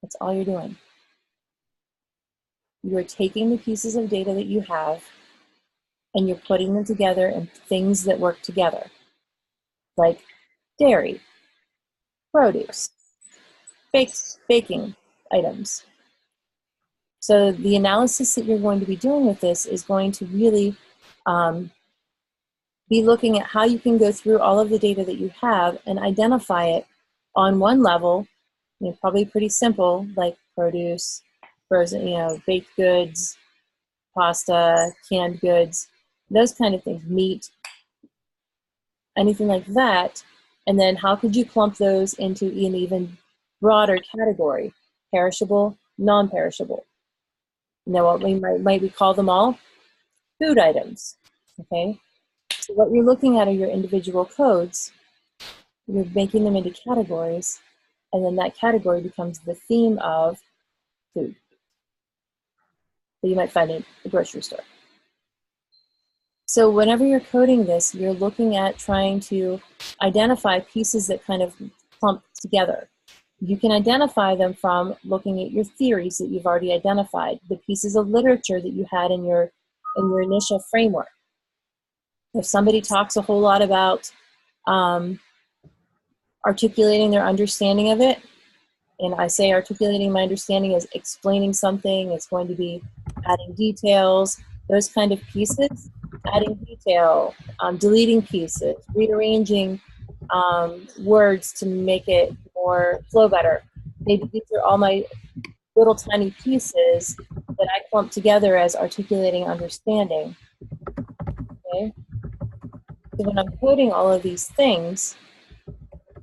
that's all you're doing. You're taking the pieces of data that you have and you're putting them together in things that work together, like dairy, produce, baking items. So the analysis that you're going to be doing with this is going to really be looking at how you can go through all of the data that you have and identify it on one level, you know, probably pretty simple, like produce, frozen, you know, baked goods, pasta, canned goods, those kind of things, meat, anything like that. And then how could you clump those into an even broader category, perishable, non-perishable? Now what might we call them all? Food items, okay? So what you're looking at are your individual codes. You're making them into categories, and then that category becomes the theme of food that you might find in the grocery store. So whenever you're coding this, you're looking at trying to identify pieces that kind of clump together. You can identify them from looking at your theories that you've already identified, the pieces of literature that you had in your initial framework. If somebody talks a whole lot about articulating their understanding of it, and I say articulating my understanding is explaining something, it's going to be adding details, those kind of pieces, adding detail, deleting pieces, rearranging words to make it more flow better. Maybe these are all my little tiny pieces that I clump together as articulating understanding. Okay? So when I'm coding all of these things,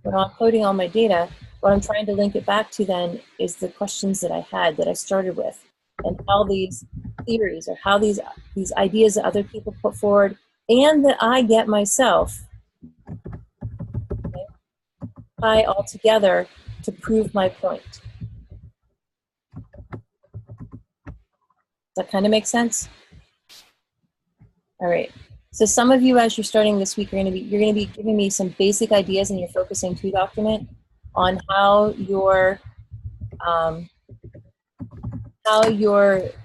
when I'm coding all my data, what I'm trying to link it back to then is the questions that I had, that I started with, and how these theories or how these ideas that other people put forward and that I get myself, okay, tie all together to prove my point. Does that kind of make sense? All right. So some of you, as you're starting this week, you're going to be giving me some basic ideas in your Focusing 2 document on how your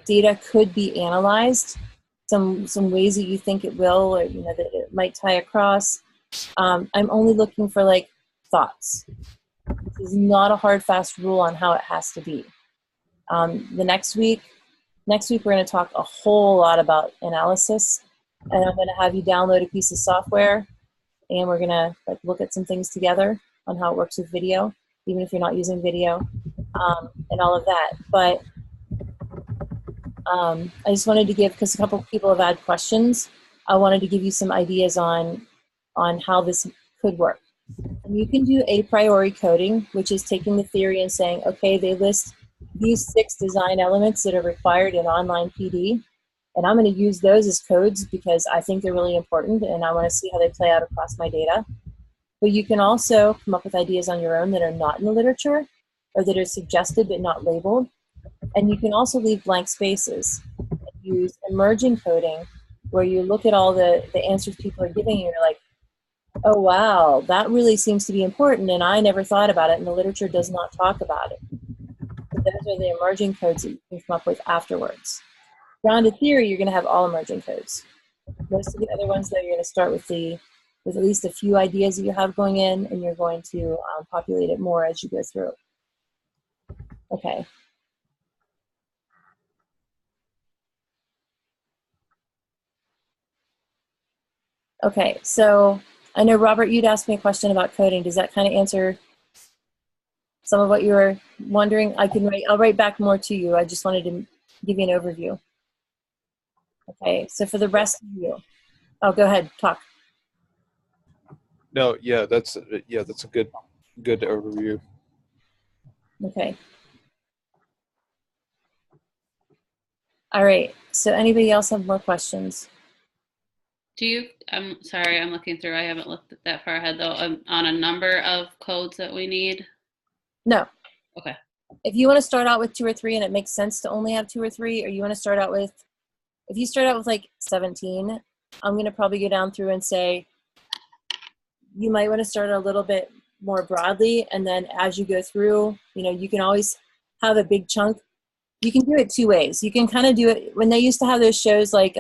data could be analyzed, some ways that you think it will, or you know that it might tie across. I'm only looking for like thoughts. This is not a hard, fast rule on how it has to be. The next week we're going to talk a whole lot about analysis, and I'm going to have you download a piece of software, and we're going to like look at some things together on how it works with video, even if you're not using video. and all of that. But I just wanted to give, because a couple people have had questions, I wanted to give you some ideas on how this could work. And you can do a priori coding, which is taking the theory and saying, okay, they list these 6 design elements that are required in online PD, and I'm going to use those as codes because I think they're really important and I want to see how they play out across my data. But you can also come up with ideas on your own that are not in the literature or that are suggested but not labeled. And you can also leave blank spaces and use emerging coding, where you look at all the answers people are giving you, and you're like, oh wow, that really seems to be important and I never thought about it and the literature does not talk about it. But those are the emerging codes that you can come up with afterwards. Grounded theory, you're going to have all emerging codes. Most of the other ones, though, you're going to start with at least a few ideas that you have going in, and you're going to populate it more as you go through. Okay. Okay, so I know, Robert, you'd asked me a question about coding. Does that kind of answer some of what you were wondering? I'll write back more to you. I just wanted to give you an overview. Okay, so for the rest of you, oh, go ahead, talk. No, yeah, that's a good overview. Okay. All right, so anybody else have more questions? I'm sorry, I'm looking through. I haven't looked at that far ahead though. On a number of codes that we need? No. Okay. If you want to start out with 2 or 3 and it makes sense to only have 2 or 3, or you want to start out with, if you start out with like 17, I'm going to probably go down through and say, you might want to start a little bit more broadly. And then as you go through, you can always have a big chunk. You can do it 2 ways. You can kind of do it when they used to have those shows like,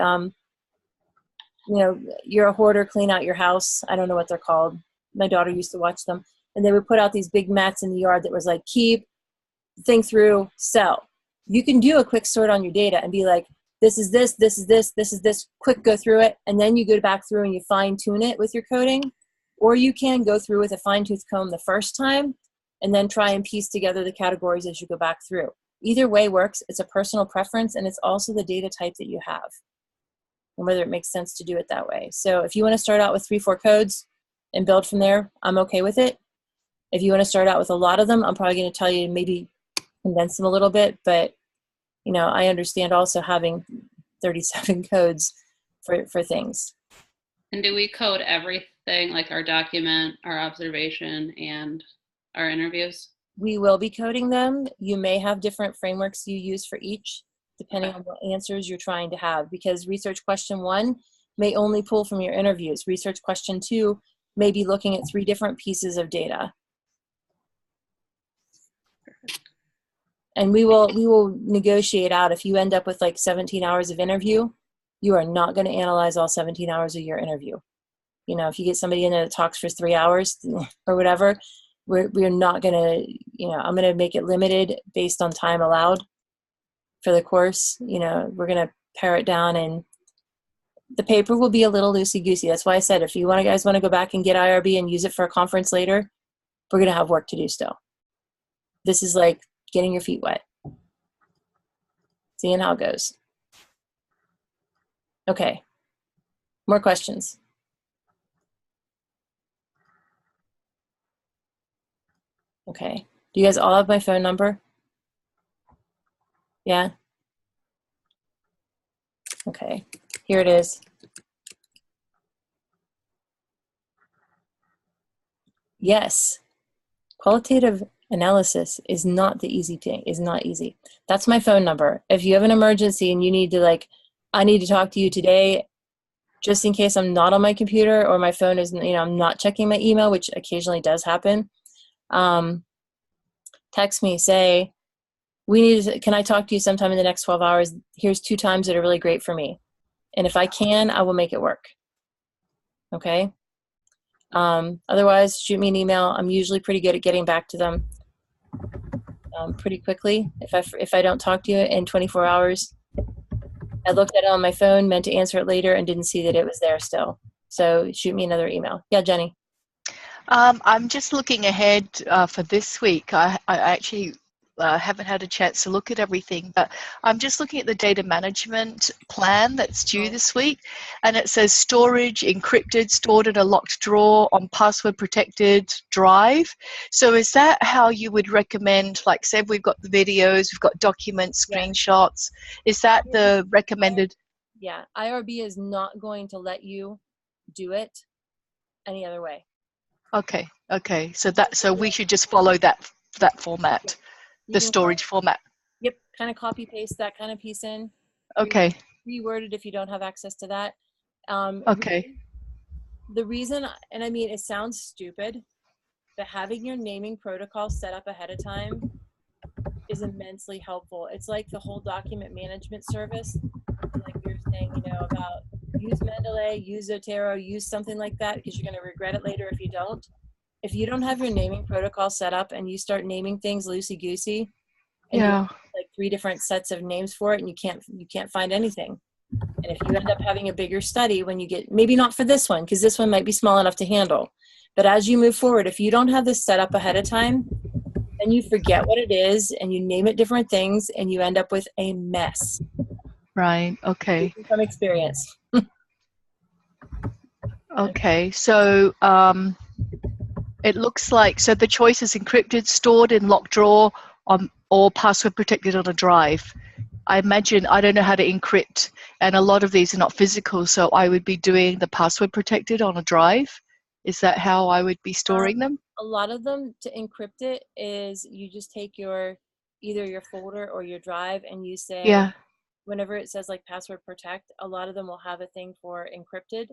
you're a hoarder, clean out your house. I don't know what they're called. My daughter used to watch them. And they would put out these big mats in the yard that was like, keep, think through, sell. You can do a quick sort on your data and be like, this is this, this is this, this is this, quick go through it. And then you go back through and you fine tune it with your coding. Or you can go through with a fine tooth comb the first time and then try and piece together the categories as you go back through. Either way works. It's a personal preference, and it's also the data type that you have and whether it makes sense to do it that way. So if you want to start out with 3-4 codes and build from there, I'm okay with it. If you want to start out with a lot of them, I'm probably going to tell you to maybe condense them a little bit, but I understand also having 37 codes for things. And do we code everything, like our document, our observation, and our interviews? We will be coding them. You may have different frameworks you use for each, depending on what answers you're trying to have, because research question 1 may only pull from your interviews. Research question 2 may be looking at 3 different pieces of data. And we will negotiate out. If you end up with like 17 hours of interview, you are not going to analyze all 17 hours of your interview. If you get somebody in there that talks for 3 hours or whatever, we're not going to, I'm going to make it limited based on time allowed for the course. We're going to pare it down, and the paper will be a little loosey-goosey. That's why I said, if you guys want to go back and get IRB and use it for a conference later, we're going to have work to do still. This is like getting your feet wet, seeing how it goes. Okay, more questions? Okay, do you guys all have my phone number? Yeah? Okay, here it is. Yes, qualitative analysis is not the easy thing, is not easy. That's my phone number. If you have an emergency and you need to I need to talk to you today, just in case I'm not on my computer or my phone is, I'm not checking my email, which occasionally does happen. Text me, say, can I talk to you sometime in the next 12 hours? Here's 2 times that are really great for me. And if I can, I will make it work. Okay. Otherwise, shoot me an email. I'm usually pretty good at getting back to them pretty quickly. If I don't talk to you in 24 hours, I looked at it on my phone, meant to answer it later, and didn't see that it was there still. So shoot me another email. Yeah, Jenny. I'm just looking ahead for this week. I actually haven't had a chance to look at everything, but I'm just looking at the data management plan that's due this week, and it says storage encrypted, stored in a locked drawer on password protected drive. So is that how you would recommend, like say we've got the videos, we've got documents, screenshots, is that the recommended? Yeah, IRB is not going to let you do it any other way. Okay, so we should just follow that format, the storage format. Yep, kind of copy paste that kind of piece in. Okay. Reword it if you don't have access to that. Okay. The reason, and I mean, it sounds stupid, but having your naming protocol set up ahead of time is immensely helpful. It's like the whole document management service, like you're saying, about use Mendeley, use Zotero, use something like that, because you're going to regret it later if you don't. If you don't have your naming protocol set up and you start naming things loosey-goosey, and you have like 3 different sets of names for it, and you can't find anything. And if you end up having a bigger study when you get, maybe not for this one, because this one might be small enough to handle, but as you move forward, if you don't have this set up ahead of time, then you forget what it is and you name it different things and you end up with a mess. Right. Okay. From experience. Okay. So it looks like, so the choice is encrypted, stored in locked drawer, or password protected on a drive. I imagine, I don't know how to encrypt, and a lot of these are not physical, so I would be doing the password protected on a drive. Is that how I would be storing them? A lot of them, to encrypt it, is you just take either your folder or your drive, and you say, whenever it says like password protect, a lot of them will have a thing for encrypted.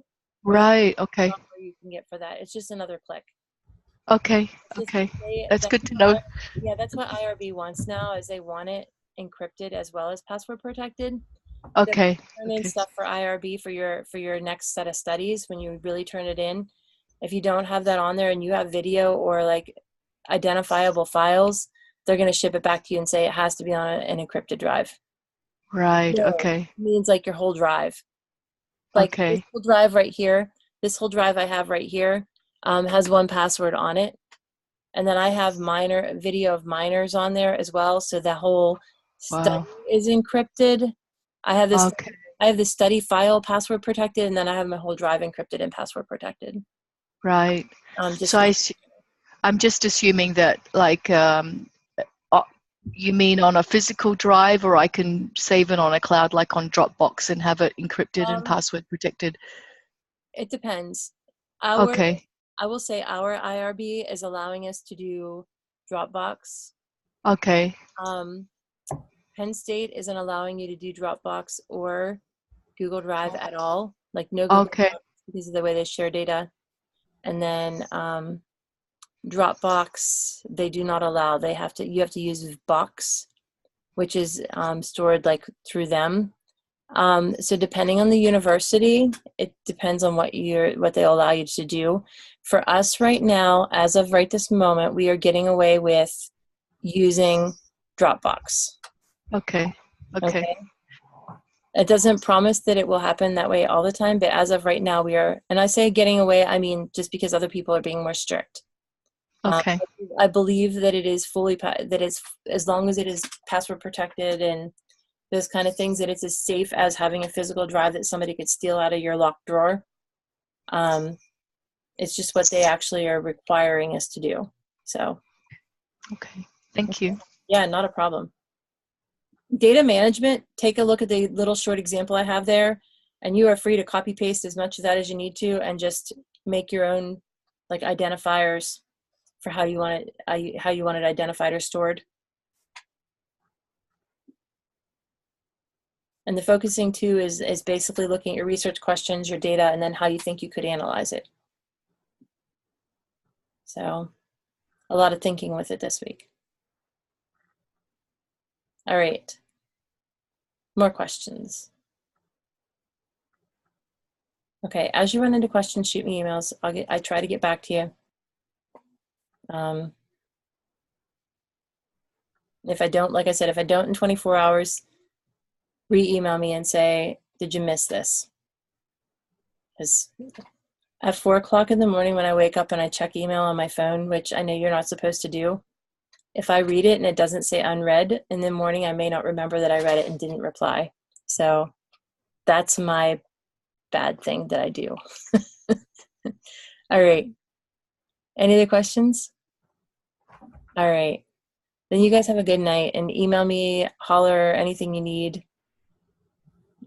Right. Okay. You can get for that. It's just another click. Okay. Okay. That's good to know. Yeah, that's what IRB wants now, is they want it encrypted as well as password protected. Okay. Turn in stuff for IRB for your next set of studies when you really turn it in. If you don't have that on there and you have video or like identifiable files, they're going to ship it back to you and say it has to be on an encrypted drive. Right. Okay. It means like your whole drive. Like this whole drive right here, this whole drive I have right here has one password on it. And then I have video of minors on there as well. So the whole study is encrypted. I have this. I have the study file password protected, and then I have my whole drive encrypted and password protected. Right. So I'm just assuming that, like, you mean on a physical drive, or I can save it on a cloud, like on Dropbox, and have it encrypted and password protected? It depends. I will say our IRB is allowing us to do Dropbox. Okay. Penn State isn't allowing you to do Dropbox or Google Drive at all. Like no Google Drive, because of the way they share data. And then Dropbox, they do not allow. You have to use Box, which is stored like through them. So depending on the university, it depends on what they allow you to do. For us right now, as of right this moment, we are getting away with using Dropbox. Okay. It doesn't promise that it will happen that way all the time, but as of right now, we are, and I say getting away, I mean, just because other people are being more strict. Okay. I believe that it is as long as it is password protected and those kind of things, that it's as safe as having a physical drive that somebody could steal out of your locked drawer. It's just what they actually are requiring us to do. So. Okay. Thank you. Yeah, not a problem. Data management, take a look at the little short example I have there, and you are free to copy paste as much of that as you need to, and just make your own like identifiers for how you want it identified or stored. And the focusing too is basically looking at your research questions, your data, and then how you think you could analyze it. So a lot of thinking with it this week. All right. More questions. Okay, as you run into questions, shoot me emails. I try to get back to you. If I don't, like I said, if I don't in 24 hours, re-email me and say, did you miss this? Because at 4 o'clock in the morning when I wake up and I check email on my phone, which I know you're not supposed to do, if I read it and it doesn't say unread in the morning, I may not remember that I read it and didn't reply. So that's my bad thing that I do. All right. Any other questions? All right. Then you guys have a good night, and email me, holler, anything you need.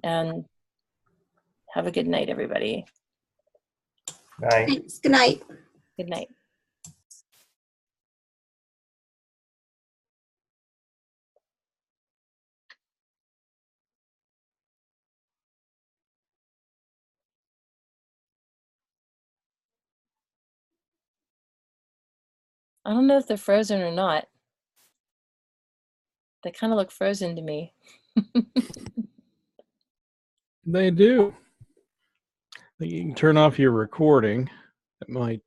And have a good night, everybody. Right. Thanks. Good night. Good night. I don't know if they're frozen or not. They kind of look frozen to me. They do. You can turn off your recording. It might